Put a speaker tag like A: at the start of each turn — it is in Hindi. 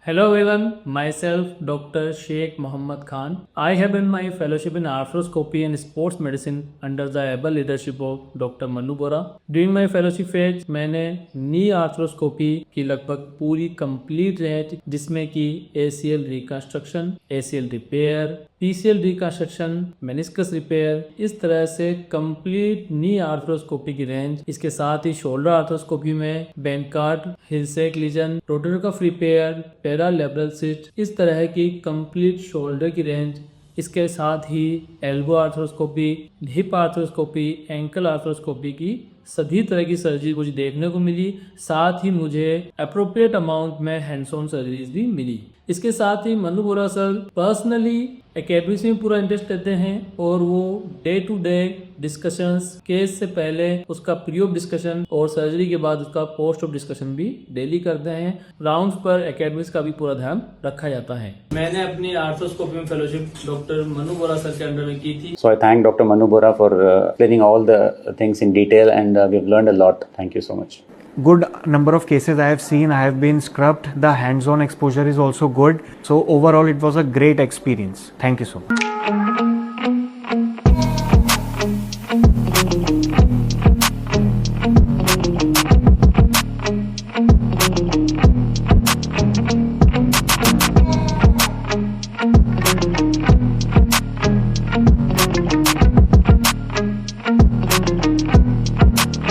A: Hello everyone, myself Dr. Sheikh Mohammad Khan. I have done my fellowship in arthroscopy and sports medicine under the able leadership of Dr. Manu Bora. During my fellowship phase, मैंने नी आर्थ्रोस्कोपी की लगभग पूरी कंप्लीट रेंज जिसमें कि ACL reconstruction, ACL repair, PCL reconstruction, meniscus repair, इस तरह से कंप्लीट नी आर्थ्रोस्कोपी की रेंज, इसके साथ ही शोल्डर आर्थ्रोस्कोपी में Bankart, Hill Sachs lesion, rotator cuff repair, paralabral cyst, इस तरह की कंप्लीट शोल्डर की रेंज, इसके साथ ही elbow arthroscopy, hip arthroscopy, ankle arthroscopy की सभी तरह की सर्जरी मुझे देखने को मिली। साथ ही मुझे अप्रोप्रिएट अमाउंट में हैंड्स ऑन सर्जरीज भी मिली। इसके साथ ही Manu Bora sir personally academics में पूरा इंटरेस्ट लेते हैं और वो day to day discussions, case से पहले उसका प्री ऑप डिस्कशन और सर्जरी के बाद उसका पोस्ट ऑप डिस्कशन भी डेली करते हैं। राउंड्स पर एकेडमिक्स का भी पूरा ध्यान रखा जाता है। मैंने अपनी आर्थ्रोस्कोपी में fellowship doctor Manu Bora sir के अंडर में की थी।
B: So I thank Dr. Manu Bora for explaining all the things in detail, and we've learned a lot. Thank you so much.
C: Good number of cases I have seen. I have been scrubbed. The hands-on exposure is also good. So overall, it was a great experience. Thank you so much.